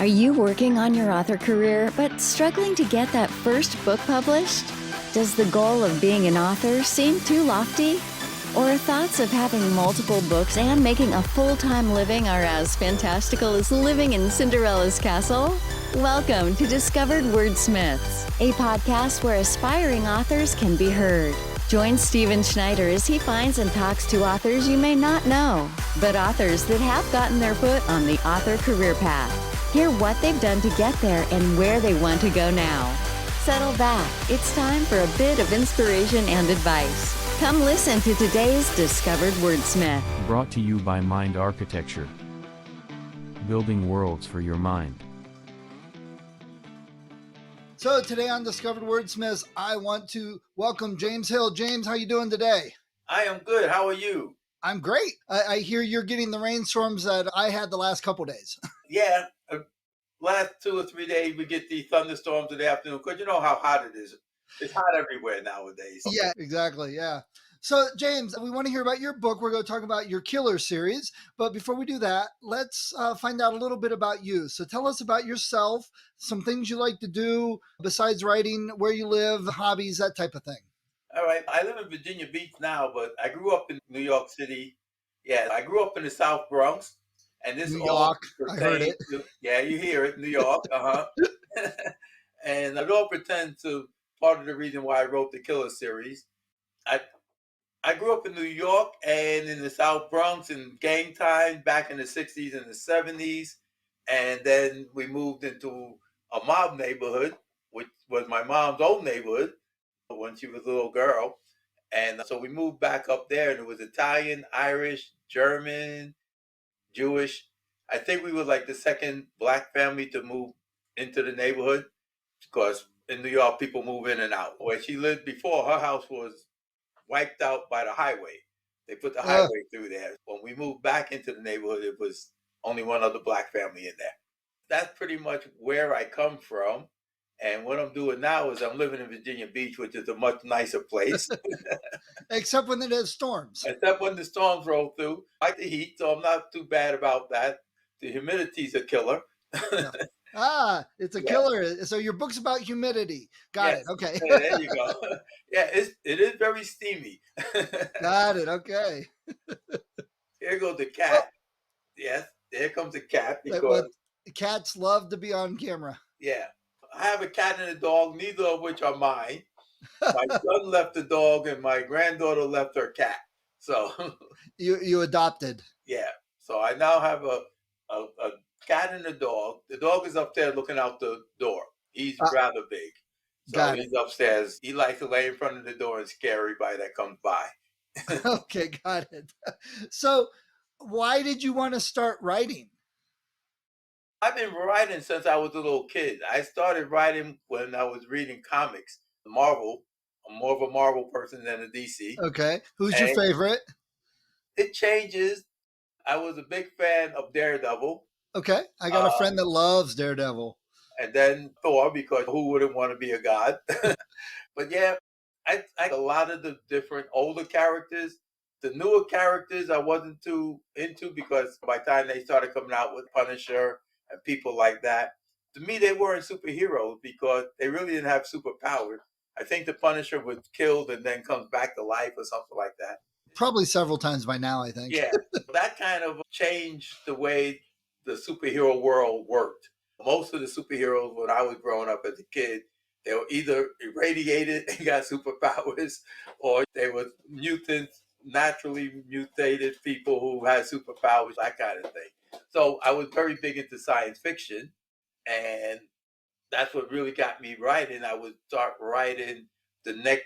Are you working on your author career but struggling to get that first book published? Does the goal of being an author seem too lofty? Or thoughts of having multiple books and making a full-time living are as fantastical as living in Cinderella's castle? Welcome to Discovered Wordsmiths, a podcast where aspiring authors can be heard. Join Stephen Schneider as he finds and talks to authors you may not know, but authors that have gotten their foot on the author career path. Hear what they've done to get there and where they want to go now. Settle back. It's time for a bit of inspiration and advice. Come listen to today's Discovered Wordsmith. Brought to you by Mind Architecture. Building worlds for your mind. So today on Discovered Wordsmiths, I want to welcome James Hill. James, how you doing today? I am good. How are you? I'm great. I hear you're getting the rainstorms that I had the last couple days. Yeah, last 2 or 3 days we get these thunderstorms in the afternoon because you know how hot it is. It's hot everywhere nowadays. Yeah, exactly. Yeah. So James, we want to hear about your book. We're going to talk about your Killer series. But before we do that, let's find out a little bit about you. So tell us about yourself, some things you like to do besides writing, where you live, hobbies, that type of thing. All right. I live in Virginia Beach now, but I grew up in New York City. Yeah, I grew up in the South Bronx. And this New York, I heard it. Yeah, you hear it, New York. And it all pretends to part of the reason why I wrote the Killer series. I grew up in New York and in the South Bronx in gang time back in the 60s and the 70s. And then we moved into a mob neighborhood, which was my mom's old neighborhood when she was a little girl. And so we moved back up there, and it was Italian, Irish, German, Jewish. I think we were like the second black family to move into the neighborhood because in New York, people move in and out. Where she lived before, her house was wiped out by the highway. They put the highway through there. When we moved back into the neighborhood, it was only one other black family in there. That's pretty much where I come from. And what I'm doing now is I'm living in Virginia Beach, which is a much nicer place. Except when it has storms. Except when the storms roll through. I like the heat, so I'm not too bad about that. The humidity's a killer. Yeah. It's a killer. So your book's about humidity. Got it. Okay. Yeah, there you go. Yeah, it is very steamy. Got it. Okay. Here goes the cat. Yes, there comes the cat. Because cats love to be on camera. Yeah. I have a cat and a dog, neither of which are mine. My son left the dog and my granddaughter left her cat. So you adopted. Yeah. So I now have a cat and a dog. The dog is up there looking out the door. He's rather big. So he's upstairs. He likes to lay in front of the door and scare everybody that comes by. Okay, got it. So why did you want to start writing? I've been writing since I was a little kid. I started writing when I was reading comics, Marvel. I'm more of a Marvel person than a DC. Okay. Who's your favorite? It changes. I was a big fan of Daredevil. Okay. I got a friend that loves Daredevil. And then Thor, because who wouldn't want to be a god? But yeah, I like a lot of the different older characters. The newer characters I wasn't too into because by the time they started coming out with Punisher and people like that, to me, they weren't superheroes because they really didn't have superpowers. I think the Punisher was killed and then comes back to life or something like that. Probably several times by now, I think. Yeah, that kind of changed the way the superhero world worked. Most of the superheroes, when I was growing up as a kid, they were either irradiated and got superpowers, or they were mutants, naturally mutated people who had superpowers, that kind of thing. So I was very big into science fiction, and that's what really got me writing. I would start writing the next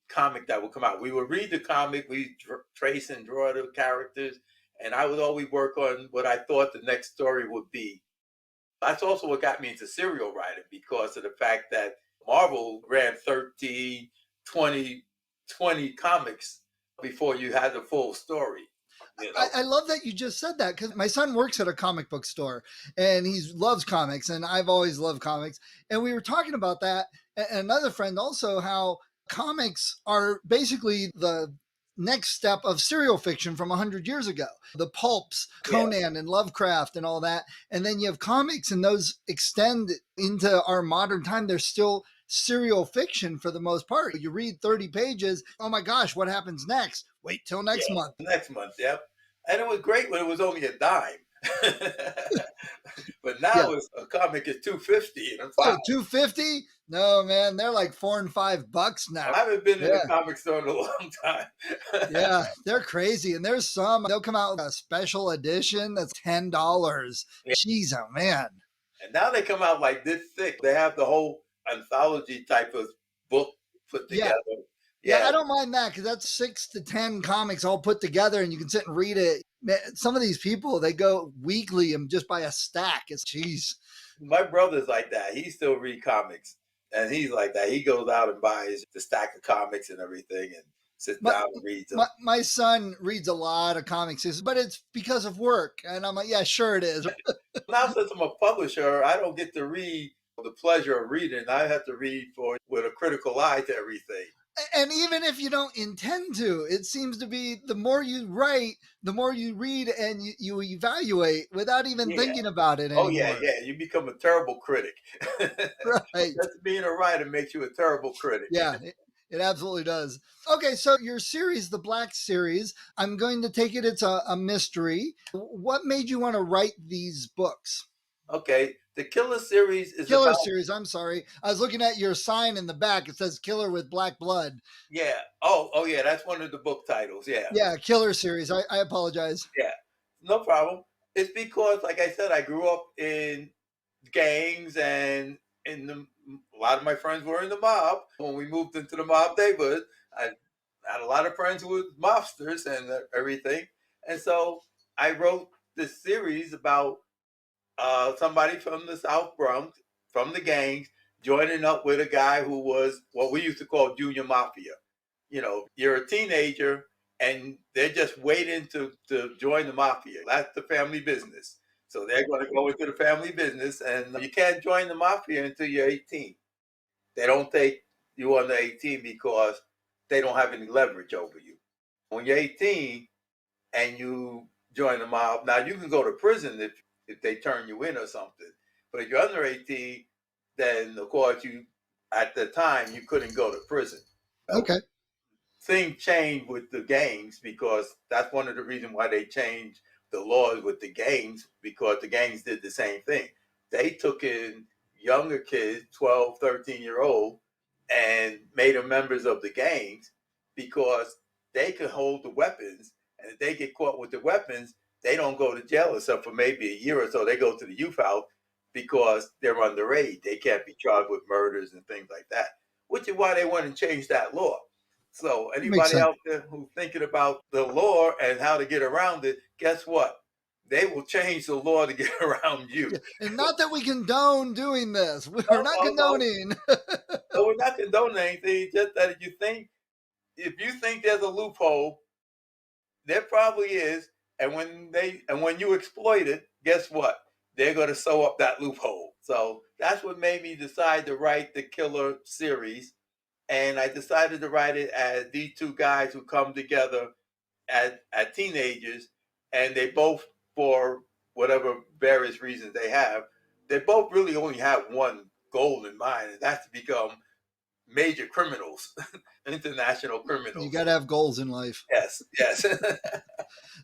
comic that would come out. We would read the comic, we trace and draw the characters, and I would always work on what I thought the next story would be. That's also what got me into serial writing because of the fact that Marvel ran 13, 20 comics before you had the full story. You know? I love that you just said that because my son works at a comic book store and he loves comics and I've always loved comics. And we were talking about that. And another friend also, how comics are basically the next step of serial fiction from 100 years ago. The pulps, Conan and Lovecraft and all that. And then you have comics, and those extend into our modern time. They're still serial fiction for the most part. You read 30 pages. Oh my gosh, what happens next? Wait till next month. Next month, yep. And it was great when it was only a dime. But now a comic is $2.50. And oh, $2.50? No, man, they're like $4 and $5 now. I haven't been in a comic store in a long time. Yeah, they're crazy. And there's some, they'll come out with a special edition that's $10. Jeez, oh man. And now they come out like this thick. They have the whole anthology type of book put together. Yeah, I don't mind that because that's 6 to 10 comics all put together and you can sit and read it. Man, some of these people, they go weekly and just buy a stack. It's jeez. My brother's like that. He still read comics and he's like that. He goes out and buys the stack of comics and everything and sits down and reads them. My son reads a lot of comics, but it's because of work. And I'm like, yeah, sure it is. Now since I'm a publisher, I don't get to read the pleasure of reading. I have to read with a critical eye to everything. And even if you don't intend to, it seems to be the more you write, the more you read and you evaluate without even thinking about it anymore. Oh, yeah. You become a terrible critic. Right. Just being a writer makes you a terrible critic. Yeah, it absolutely does. Okay, so your series, the Black Series, I'm going to take it, it's a mystery. What made you want to write these books? Okay, the Killer Series is Series, I'm sorry. I was looking at your sign in the back. It says Killer with Black Blood. Yeah. Oh, yeah, that's one of the book titles, yeah. Yeah, Killer Series. I apologize. Yeah, no problem. It's because, like I said, I grew up in gangs and a lot of my friends were in the mob. When we moved into the mob neighborhood, I had a lot of friends who were mobsters and everything. And so I wrote this series about somebody from the South Bronx, from the gangs, joining up with a guy who was what we used to call junior mafia. You know, you're a teenager and they're just waiting to join the mafia. That's the family business. So they're going to go into the family business, and you can't join the mafia until you're 18. They don't take you under 18 because they don't have any leverage over you. When you're 18 and you join the mob, now you can go to prison if they turn you in or something. But if you're under 18, then of course at the time you couldn't go to prison. Okay. Things changed with the gangs because that's one of the reasons why they changed the laws with the gangs, because the gangs did the same thing. They took in younger kids, 12, 13-year-old, and made them members of the gangs because they could hold the weapons. And if they get caught with the weapons, they don't go to jail except for maybe a year or so. They go to the youth house because they're underage. They can't be charged with murders and things like that, which is why they want to change that law. So anybody out there who's thinking about the law and how to get around it, guess what? They will change the law to get around you. Yeah. And not that we condone doing this. We're not condoning. No, we're not condoning anything. Just that if you think there's a loophole, there probably is. And when you exploit it, guess what? They're going to sew up that loophole. So that's what made me decide to write the Killer Series. And I decided to write it as these two guys who come together as teenagers, and they both, for whatever various reasons they both really only have one goal in mind, and that's to become major criminals, international criminals. You got to have goals in life. Yes.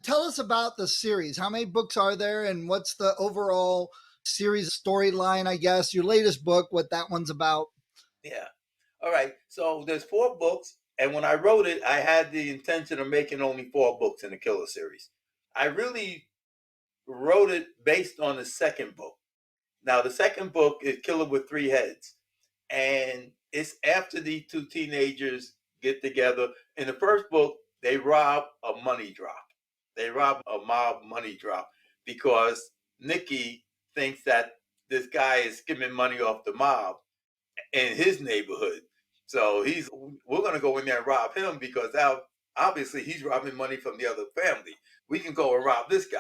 Tell us about the series. How many books are there, and what's the overall series storyline, I guess? Your latest book, what that one's about? Yeah. All right. So there's 4 books. And when I wrote it, I had the intention of making only 4 books in the Killer Series. I really wrote it based on the second book. Now, the second book is Killer with 3 Heads. And it's after these 2 teenagers get together. In the first book, they rob a money drop. They rob a mob money drop because Nicky thinks that this guy is skimming money off the mob in his neighborhood. So we're going to go in there and rob him because now obviously he's robbing money from the other family. We can go and rob this guy.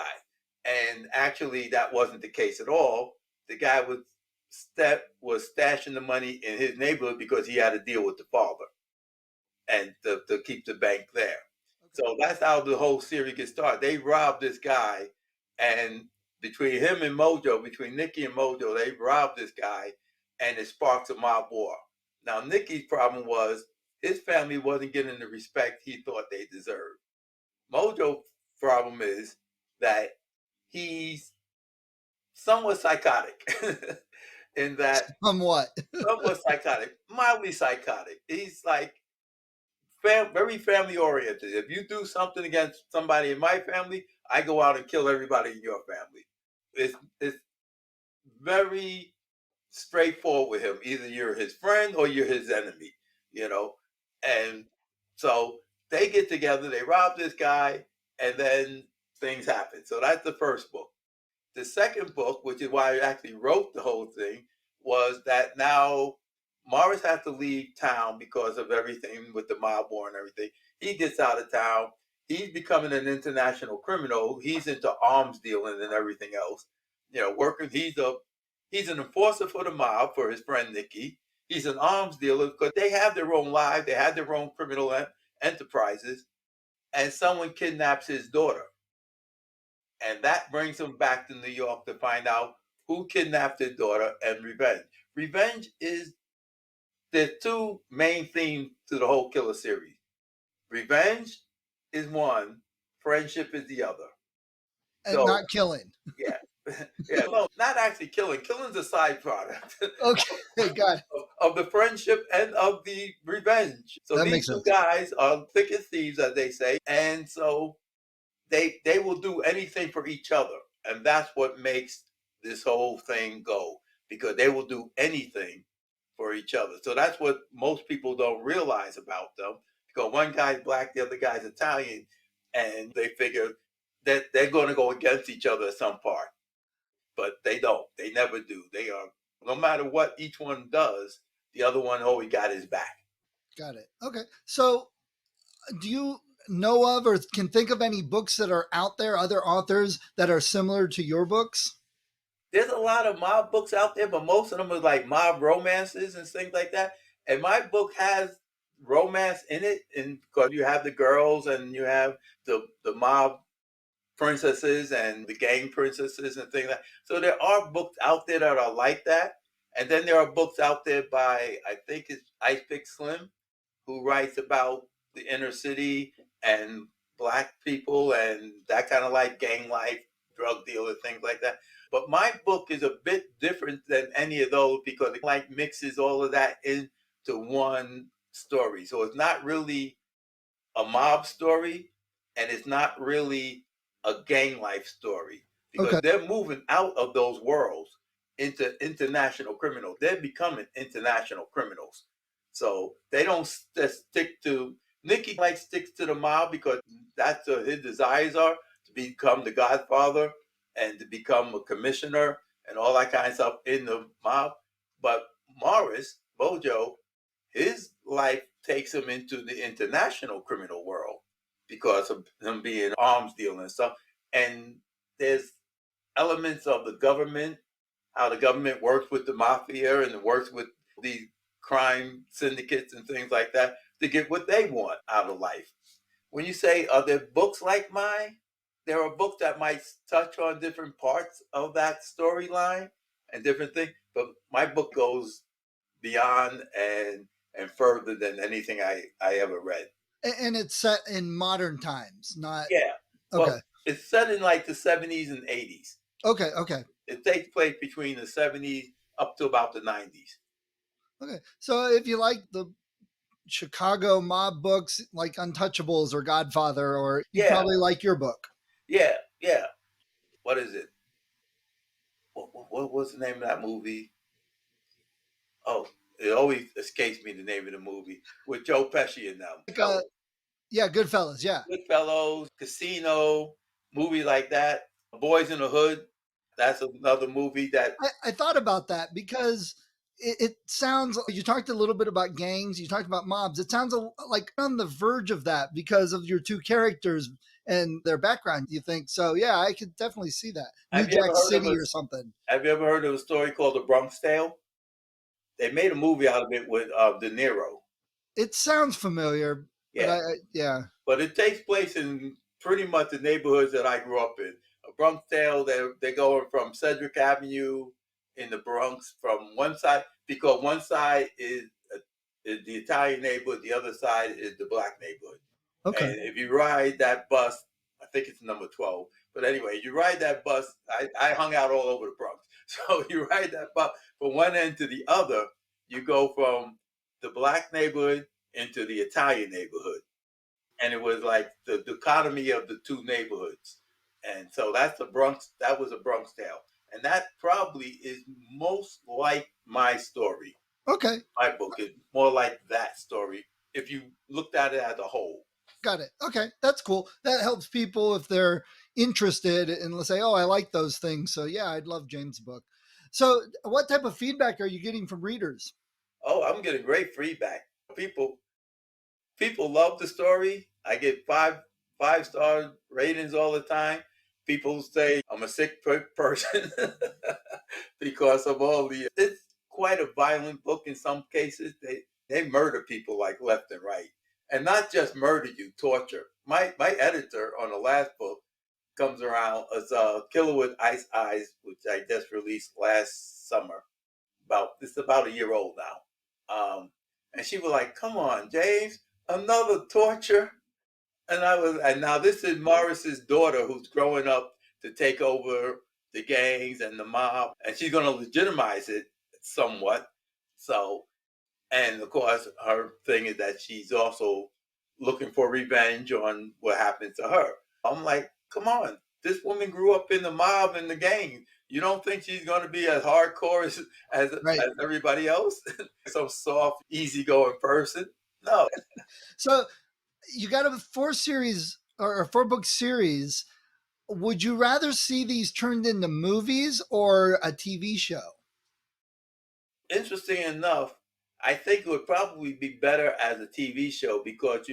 And actually that wasn't the case at all. The guy was stashing the money in his neighborhood because he had to deal with the father and to keep the bank there. So that's how the whole series gets started. They robbed this guy, and between him and Mojo, between Nikki and Mojo, they robbed this guy, and it sparks a mob war. Now, Nikki's problem was his family wasn't getting the respect he thought they deserved. Mojo's problem is that he's somewhat psychotic, in that Somewhat. somewhat psychotic, mildly psychotic. He's like very family oriented. If you do something against somebody in my family, I go out and kill everybody in your family. It's very straightforward with him. Either you're his friend or you're his enemy, you know. And so they get together, they rob this guy, and then things happen. So that's the first book. The second book, which is why I actually wrote the whole thing, was that now Morris has to leave town because of everything with the mob war and everything. He gets out of town. He's becoming an international criminal. He's into arms dealing and everything else. You know, working. He's an enforcer for the mob for his friend Nikki. He's an arms dealer because they have their own lives. They have their own criminal enterprises. And someone kidnaps his daughter. And that brings him back to New York to find out who kidnapped his daughter and revenge. Revenge is, there's two main themes to the whole Killer series. Revenge is one, friendship is the other. And So, not killing. yeah. Yeah, no, not actually killing. Killing's a side product. Okay, got it. Of the friendship and of the revenge. So That these makes two sense. guys are thick as thieves, as they say. And so they will do anything for each other. And that's what makes this whole thing go, because they will do anything for each other. So that's what most people don't realize about them, because one guy's black, the other guy's Italian, and they figure that they're going to go against each other at some part. But they don't. They never do. They are, no matter what each one does, the other one always got his back. Got it. Okay. So do you know of or can think of any books that are out there, other authors that are similar to your books? There's a lot of mob books out there, but most of them are like mob romances and things like that. And my book has romance in it, and because you have the girls and you have the mob princesses and the gang princesses and things like that. So there are books out there that are like that. And then there are books out there by, I think it's Ice Pick Slim, who writes about the inner city and black people and that kind of life, gang life, drug dealer, things like that. But my book is a bit different than any of those because it like mixes all of that into one story. So it's not really a mob story, and it's not really a gang life story, because Okay. they're moving out of those worlds into international criminals. They're becoming international criminals. So they don't just stick to, Nicky like sticks to the mob because that's what his desires are, to become the godfather and to become a commissioner and all that kind of stuff in the mob. But Morris, Bojo, his life takes him into the international criminal world because of him being arms dealing and stuff. And there's elements of the government, how the government works with the mafia and works with these crime syndicates and things like that to get what they want out of life. When you say, are there books like mine? There are books that might touch on different parts of that storyline and different things, but my book goes beyond and further than anything I ever read. And it's set in modern times, not. Yeah. Okay. Well, it's set in like the 70s and 80s. Okay. Okay. It takes place between the 70s up to about the 90s. Okay. So if you like the Chicago mob books like Untouchables or Godfather, or you probably like your book. Yeah. Yeah. What is it? What was the name of that movie? Oh, it always escapes me the name of the movie with Joe Pesci in them. Like, yeah, Goodfellas. Yeah. Goodfellas, Casino, movie like that. Boys in the Hood. That's another movie that I thought about that because it sounds, you talked a little bit about gangs, you talked about mobs. It sounds like on the verge of that because of your two characters and their background, you think. So, yeah, I could definitely see that. New Jack City or something. Have you ever heard of a story called The Bronx Tale? They made a movie out of it with De Niro. It sounds familiar. Yeah. Yeah. but it takes place in pretty much the neighborhoods that I grew up in. A Bronx Tale, they're going from Cedric Avenue in the Bronx from one side, because one side is the Italian neighborhood, the other side is the black neighborhood. Okay. And if you ride that bus, I think it's number 12, but anyway, you ride that bus. I hung out all over the Bronx. So you ride that bus from one end to the other, you go from the black neighborhood into the Italian neighborhood. And it was like the dichotomy of the two neighborhoods. And so that's the Bronx, that was a Bronx Tale. And that probably is most like my story. Okay. My book is more like that story if you looked at it as a whole. Got it. Okay. That's cool. That helps people if they're interested and let's say, oh, I like those things. So yeah, I'd love James' book. So what type of feedback are you getting from readers? Oh, I'm getting great feedback. People love the story. I get five-star ratings all the time. People say I'm a sick person because of all the. It's quite a violent book in some cases. They murder people like left and right, and not just murder you, torture. My editor on the last book comes around as a Killer with Ice Eyes, which I just released last summer. It's about a year old now, and she was like, "Come on, James, another torture." And now this is Morris's daughter who's growing up to take over the gangs and the mob, and she's going to legitimize it somewhat. So, and of course, her thing is that she's also looking for revenge on what happened to her. I'm like, come on, this woman grew up in the mob and the gang. You don't think she's going to be as hardcore as everybody else? Some soft, easygoing person? No. So you got a 4-series or a 4-book series. Would you rather see these turned into movies or a TV show? Interesting enough, I think it would probably be better as a TV show because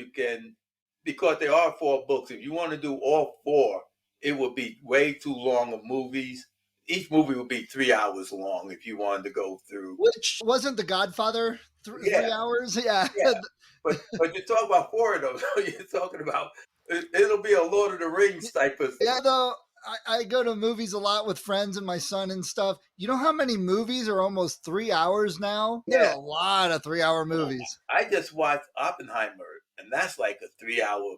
there are 4 books. If you want to do all 4, it would be way too long of movies. Each movie would be 3 hours long if you wanted to go through. Which wasn't The Godfather 3 hours? Yeah. But you talk about 4 of them. You're talking about it'll be a Lord of the Rings type of. Yeah, though I go to movies a lot with friends and my son and stuff. You know how many movies are almost 3 hours now? Yeah. There are a lot of 3-hour movies. I just watched Oppenheimer, and that's like a 3-hour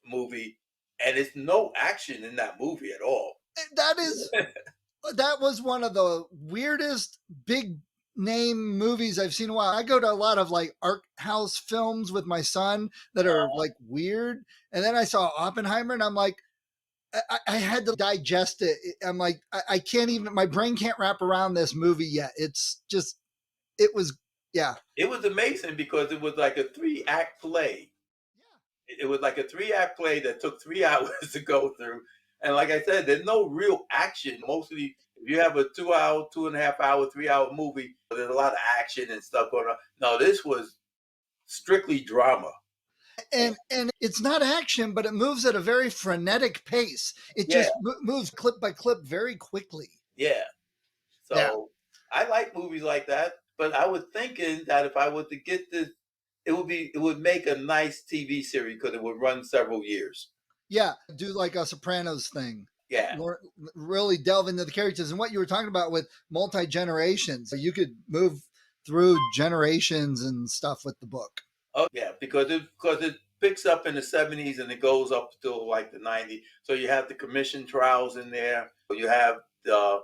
movie, and it's no action in that movie at all. That was one of the weirdest big name movies I've seen in a while. I go to a lot of like art house films with my son that are like weird. And then I saw Oppenheimer and I'm like, I had to digest it. I'm like, I can't even, my brain can't wrap around this movie yet. It's just, it was amazing because it was like a 3-act play. Yeah. It was like a 3-act play that took 3 hours to go through. And like I said, there's no real action. Mostly, if you have a 2-hour, 2.5 hour, 3-hour movie, there's a lot of action and stuff going on. No, this was strictly drama. And it's not action, but it moves at a very frenetic pace. It just moves clip by clip very quickly. Yeah. So I like movies like that. But I was thinking that if I were to get this, it would make a nice TV series because it would run several years. Yeah, do like a Sopranos thing. Yeah. Really delve into the characters. And what you were talking about with multi-generations, you could move through generations and stuff with the book. Oh, yeah, because it picks up in the 70s and it goes up till like the 90s. So you have the commission trials in there. You have the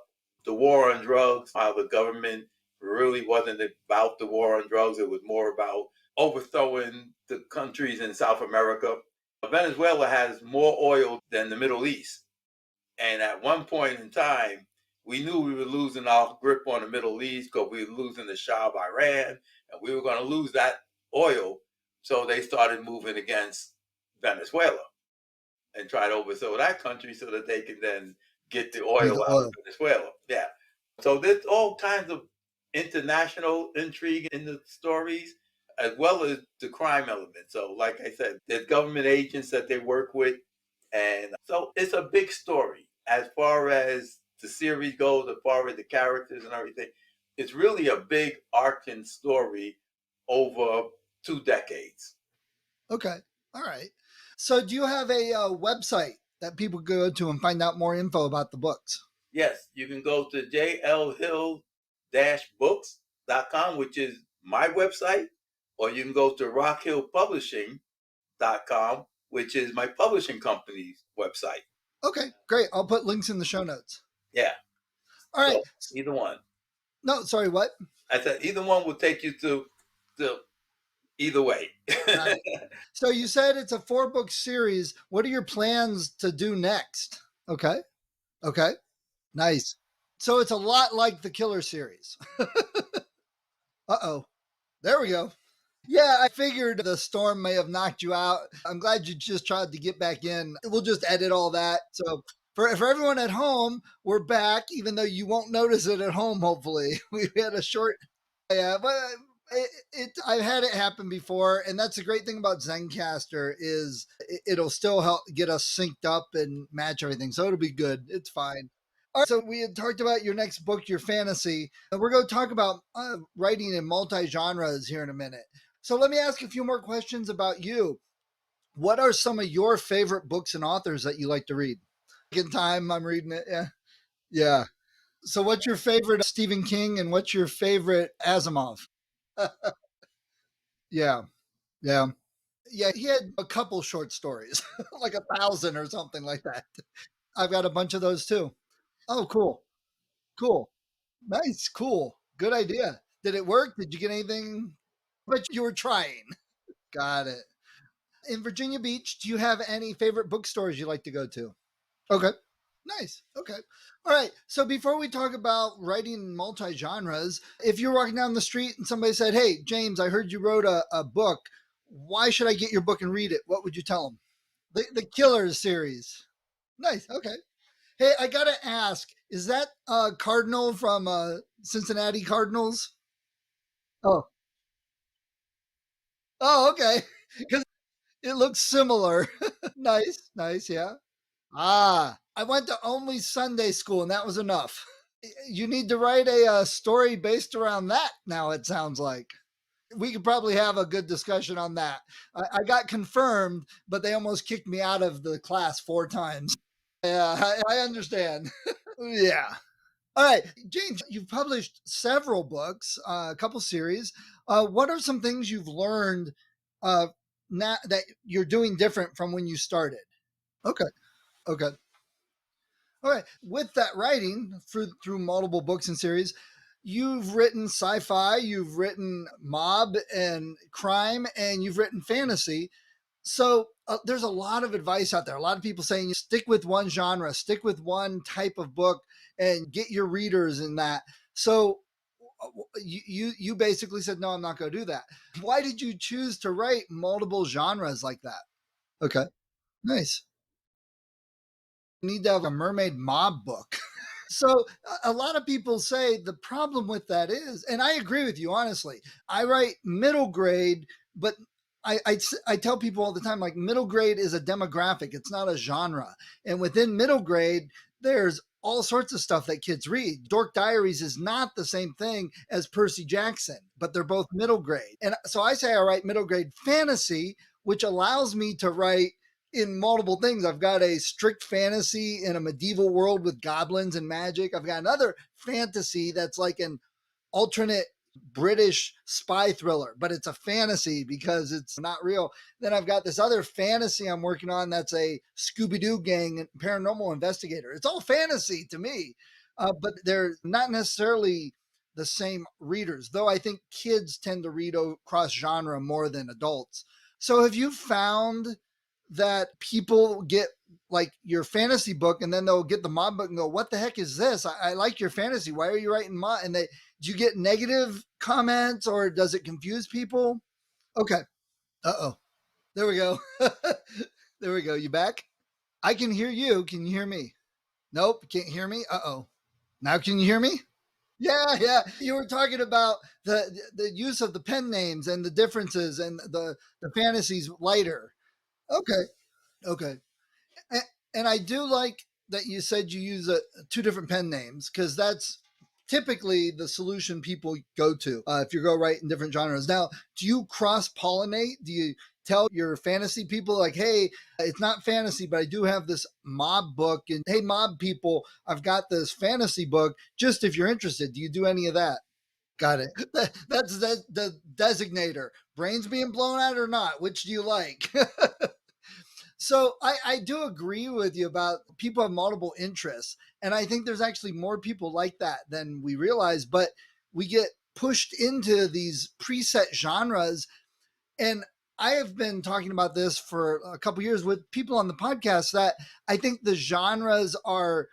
war on drugs, how the government really wasn't about the war on drugs. It was more about overthrowing the countries in South America. Venezuela has more oil than the Middle East. And at one point in time, we knew we were losing our grip on the Middle East because we were losing the Shah of Iran, and we were going to lose that oil. So they started moving against Venezuela and try to overthrow that country so that they can then get the oil out of Venezuela. Yeah. So there's all kinds of international intrigue in the stories, as well as the crime element. So like I said, there's government agents that they work with. And so it's a big story as far as the series goes, as far as the characters and everything. It's really a big arcing story over 2 decades. Okay. All right. So, do you have a website that people go to and find out more info about the books? Yes, you can go to jlhill-books.com, which is my website, or you can go to RockHill Publishing.com, which is my publishing company's website. Okay, great. I'll put links in the show notes. Yeah. All right. So either one. No, sorry, what? I said either one will take you to either way. So you said it's a 4-book series. What are your plans to do next? Okay. Okay. Nice. So it's a lot like the Killer series. Uh-oh. There we go. Yeah, I figured the storm may have knocked you out. I'm glad you just tried to get back in. We'll just edit all that. So for everyone at home, we're back, even though you won't notice it at home, hopefully. We had a short, yeah, but I've had it happen before. And that's the great thing about Zencastr is it'll still help get us synced up and match everything. So it'll be good. It's fine. All right, so we had talked about your next book, your fantasy. And we're going to talk about writing in multi-genres here in a minute. So let me ask a few more questions about you. What are some of your favorite books and authors that you like to read? In time, I'm reading it. Yeah. Yeah. So what's your favorite Stephen King and what's your favorite Asimov? Yeah. Yeah. Yeah. He had a couple short stories, like 1,000 or something like that. I've got a bunch of those too. Oh, cool. Cool. Nice. Cool. Good idea. Did it work? Did you get anything? But you were trying. Got it. In Virginia Beach, do you have any favorite bookstores you like to go to? Okay. Nice. Okay. All right. So before we talk about writing multi-genres, if you're walking down the street and somebody said, "Hey, James, I heard you wrote a book. Why should I get your book and read it?" What would you tell them? The Killer series. Nice. Okay. Hey, I got to ask, is that Cardinal from Cincinnati Cardinals? Oh. Oh, okay. Because it looks similar. Nice. Nice. Yeah. Ah, I went to only Sunday school and that was enough. You need to write a story based around that now, it sounds like. We could probably have a good discussion on that. I got confirmed, but they almost kicked me out of the class 4 times. Yeah, I understand. Yeah. All right, James, you've published several books, a couple series. What are some things you've learned now that you're doing different from when you started? Okay. Okay. All right. With that writing through multiple books and series, you've written sci-fi, you've written mob and crime, and you've written fantasy. So there's a lot of advice out there. A lot of people saying stick with one genre, stick with one type of book, and get your readers in that. So you basically said, no, I'm not going to do that. Why did you choose to write multiple genres like that? Okay. Nice. Need to have a mermaid mob book. So a lot of people say the problem with that is, and I agree with you, honestly, I write middle grade, but I tell people all the time, like middle grade is a demographic. It's not a genre. And within middle grade, there's all sorts of stuff that kids read. Dork Diaries is not the same thing as Percy Jackson, but they're both middle grade. And so I say I write middle grade fantasy, which allows me to write in multiple things. I've got a strict fantasy in a medieval world with goblins and magic. I've got another fantasy that's like an alternate British spy thriller, but it's a fantasy because it's not real. Then I've got this other fantasy I'm working on that's a Scooby-Doo gang paranormal investigator. It's all fantasy to me, but they're not necessarily the same readers, though I think kids tend to read cross genre more than adults. So have you found that people get like your fantasy book and then they'll get the mob book and go, what the heck is this? I like your fantasy. Why are you writing mob? And do you get negative comments or does it confuse people? Okay. Uh-oh. There we go. There we go. You back? I can hear you. Can you hear me? Nope. Can't hear me. Uh-oh. Now can you hear me? Yeah, yeah. You were talking about the use of the pen names and the differences and the fantasies lighter. Okay. Okay. And I do like that you said you use 2 different pen names because that's typically the solution people go to if you go write in different genres. Now, do you cross pollinate? Do tell your fantasy people like, hey, it's not fantasy, but I do have this mob book. And hey, mob people, I've got this fantasy book. Just if you're interested, do you do any of that? Got it. That's the designator. Brains being blown out or not? Which do you like? So I do agree with you about people have multiple interests. And I think there's actually more people like that than we realize, but we get pushed into these preset genres. And I have been talking about this for a couple years with people on the podcast that I think the genres are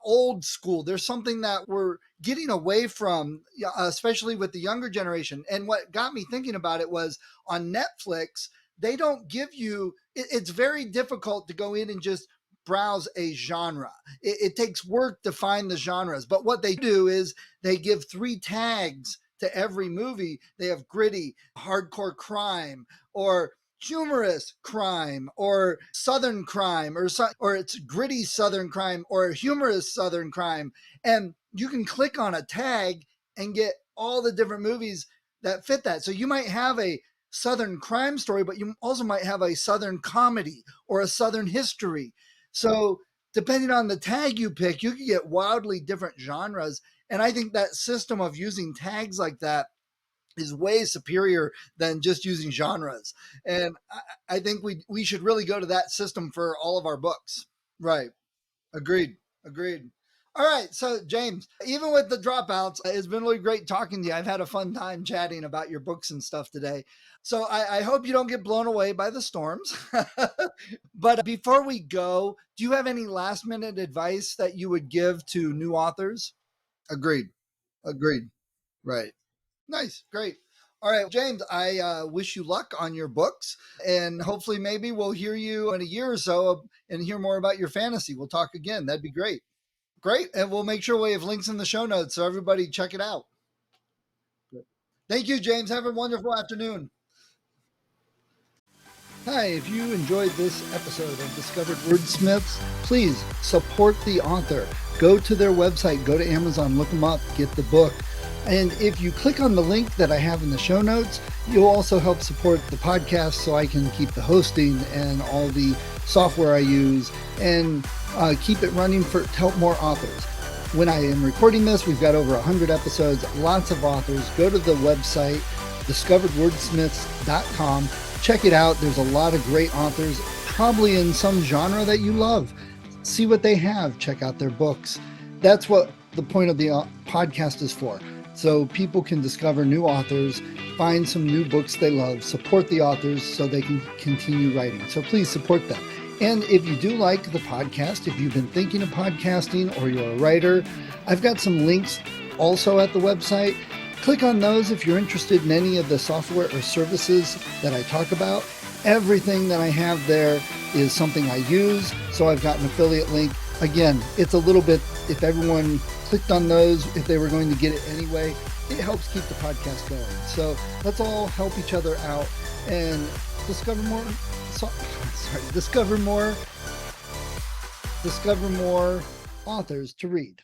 old school. There's something that we're getting away from, especially with the younger generation. And what got me thinking about it was on Netflix, they don't give you, it's very difficult to go in and just browse a genre. It takes work to find the genres. But what they do is they give 3 tags to every movie. They have gritty, hardcore crime, or humorous crime, or southern crime, or it's gritty southern crime, or humorous southern crime. And you can click on a tag and get all the different movies that fit that. So you might have a southern crime story, but you also might have a southern comedy or a southern history. So depending on the tag you pick, you can get wildly different genres. And I think that system of using tags like that is way superior than just using genres. And I think we should really go to that system for all of our books. Right. Agreed. All right. So James, even with the dropouts, it's been really great talking to you. I've had a fun time chatting about your books and stuff today. So I hope you don't get blown away by the storms. But before we go, do you have any last minute advice that you would give to new authors? Agreed. Right. Nice. Great. All right, James, I wish you luck on your books, and hopefully maybe we'll hear you in a year or so and hear more about your fantasy. We'll talk again. That'd be great. Great. And we'll make sure we have links in the show notes so everybody check it out. Thank you, James. Have a wonderful afternoon. Hi, if you enjoyed this episode of Discovered Wordsmiths, please support the author. Go to their website, go to Amazon, look them up, get the book. And if you click on the link that I have in the show notes, you'll also help support the podcast so I can keep the hosting and all the software I use and keep it running to help more authors. When I am recording this, we've got over 100 episodes, lots of authors. Go to the website, discoveredwordsmiths.com. Check it out. There's a lot of great authors, probably in some genre that you love. See what they have. Check out their books. That's what the point of the podcast is for. So people can discover new authors, find some new books they love, support the authors so they can continue writing. So please support them. And if you do like the podcast, if you've been thinking of podcasting or you're a writer, I've got some links also at the website. Click on those if you're interested in any of the software or services that I talk about. Everything that I have there is something I use. So I've got an affiliate link. Again, it's a little bit, if everyone clicked on those, if they were going to get it anyway, it helps keep the podcast going. So let's all help each other out and discover more authors to read.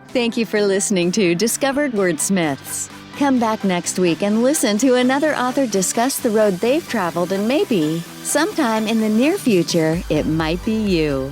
Thank you for listening to Discovered Wordsmiths. Come back next week and listen to another author discuss the road they've traveled, and maybe, sometime in the near future, it might be you.